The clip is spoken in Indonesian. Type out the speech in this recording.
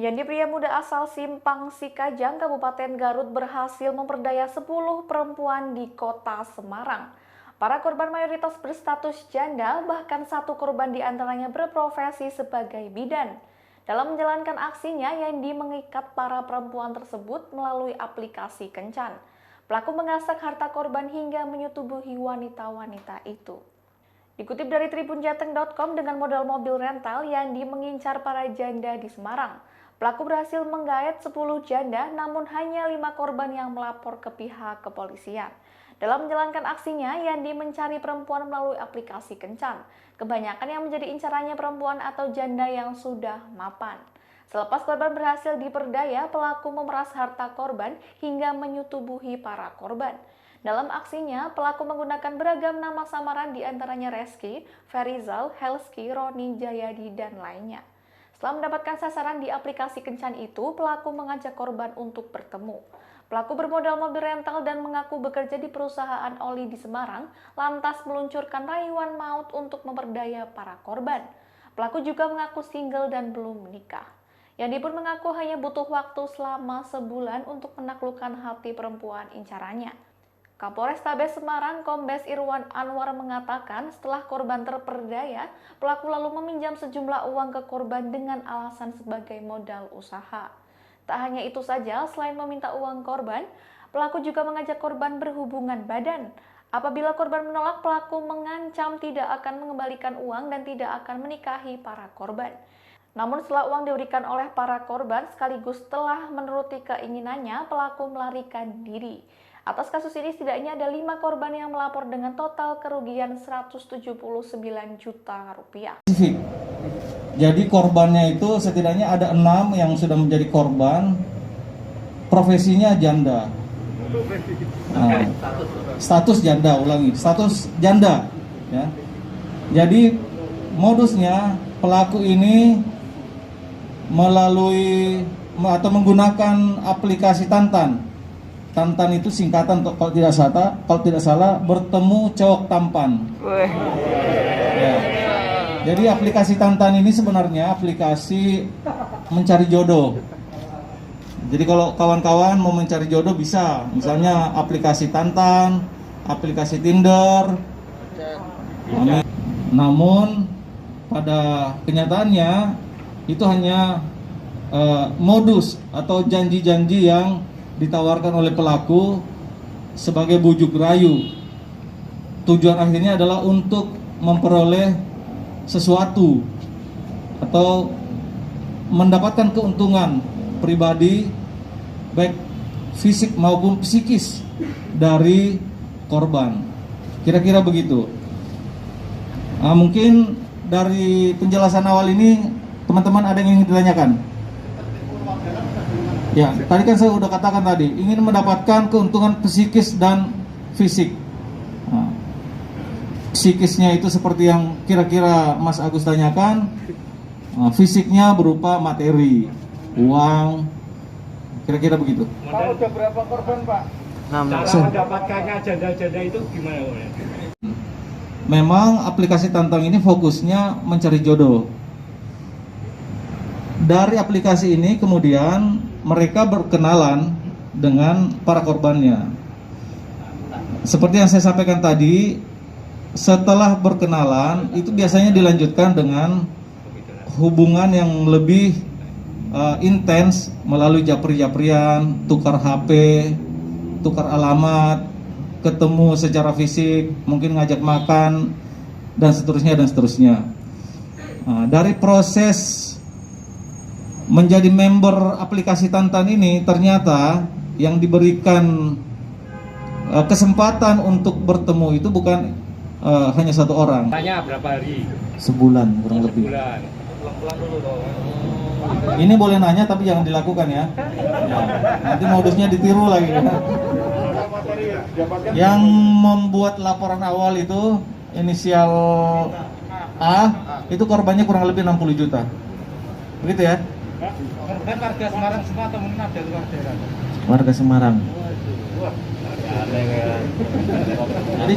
Yandi, pria muda asal Simpang Sikajang, Kabupaten Garut, berhasil memperdaya 10 perempuan di kota Semarang. Para korban mayoritas berstatus janda, bahkan satu korban di antaranya berprofesi sebagai bidan. Dalam menjalankan aksinya, Yandi mengikat para perempuan tersebut melalui aplikasi kencan. Pelaku mengasak harta korban hingga menyetubuhi wanita-wanita itu. Dikutip dari tribunjateng.com, dengan modal mobil rental, Yandi mengincar para janda di Semarang. Pelaku berhasil menggayat 10 janda, namun hanya 5 korban yang melapor ke pihak kepolisian. Dalam menjalankan aksinya, Yandi mencari perempuan melalui aplikasi kencan. Kebanyakan yang menjadi incarannya perempuan atau janda yang sudah mapan. Selepas korban berhasil diperdaya, pelaku memeras harta korban hingga menyetubuhi para korban. Dalam aksinya, pelaku menggunakan beragam nama samaran, diantaranya Reski, Ferizal, Helski, Roni, Jayadi, dan lainnya. Setelah mendapatkan sasaran di aplikasi kencan itu, pelaku mengajak korban untuk bertemu. Pelaku bermodal mobil rental dan mengaku bekerja di perusahaan oli di Semarang, lantas meluncurkan rayuan maut untuk memperdaya para korban. Pelaku juga mengaku single dan belum menikah. Yandi pun mengaku hanya butuh waktu selama sebulan untuk menaklukkan hati perempuan incarannya. Kapolrestabes Semarang, Kombes Irwan Anwar, mengatakan setelah korban terperdaya, pelaku lalu meminjam sejumlah uang ke korban dengan alasan sebagai modal usaha. Tak hanya itu saja, selain meminta uang korban, pelaku juga mengajak korban berhubungan badan. Apabila korban menolak, pelaku mengancam tidak akan mengembalikan uang dan tidak akan menikahi para korban. Namun setelah uang diberikan oleh para korban, sekaligus telah menuruti keinginannya, pelaku melarikan diri. Atas kasus ini setidaknya ada 5 korban yang melapor dengan total kerugian 179 juta rupiah. Jadi korbannya itu setidaknya ada 6 yang sudah menjadi korban, profesinya janda. Nah, status janda, status janda. Ya. Jadi modusnya pelaku ini melalui atau menggunakan aplikasi Tantan. Tantan itu singkatan, kalau tidak salah bertemu cowok tampan. Ya. Jadi aplikasi Tantan ini sebenarnya aplikasi mencari jodoh. Jadi kalau kawan-kawan mau mencari jodoh bisa, misalnya aplikasi Tantan, aplikasi Tinder. Namun pada kenyataannya itu hanya modus atau janji-janji yang ditawarkan oleh pelaku sebagai bujuk rayu. Tujuan akhirnya adalah untuk memperoleh sesuatu atau mendapatkan keuntungan pribadi baik fisik maupun psikis dari korban. Kira-kira begitu. Nah, mungkin dari penjelasan awal ini teman-teman ada yang ingin ditanyakan? Ya, tadi kan saya sudah katakan tadi, ingin mendapatkan keuntungan psikis dan fisik. Nah, psikisnya itu seperti yang kira-kira Mas Agus tanyakan, fisiknya berupa materi, uang, kira-kira begitu. Pak, udah berapa korban, Pak? Cara mendapatkannya janda-janda itu gimana? Memang aplikasi Tantan ini fokusnya mencari jodoh. Dari aplikasi ini kemudian mereka berkenalan dengan para korbannya. Seperti yang saya sampaikan tadi, setelah berkenalan itu biasanya dilanjutkan dengan hubungan yang lebih intens melalui japri-japrian, tukar HP, tukar alamat, ketemu secara fisik, mungkin ngajak makan, dan seterusnya dan seterusnya. Nah, dari proses menjadi member aplikasi Tantan ini, ternyata yang diberikan kesempatan untuk bertemu itu bukan hanya 1 orang. Tanya berapa hari? Sebulan kurang lebih. Sebulan. Ini boleh nanya tapi jangan dilakukan ya. Nanti modusnya ditiru lagi. Yang membuat laporan awal itu inisial A, itu korbannya kurang lebih 60 juta. Begitu ya? Korban warga Semarang semua atau mungkin ada luar daerah? Warga Semarang. Jadi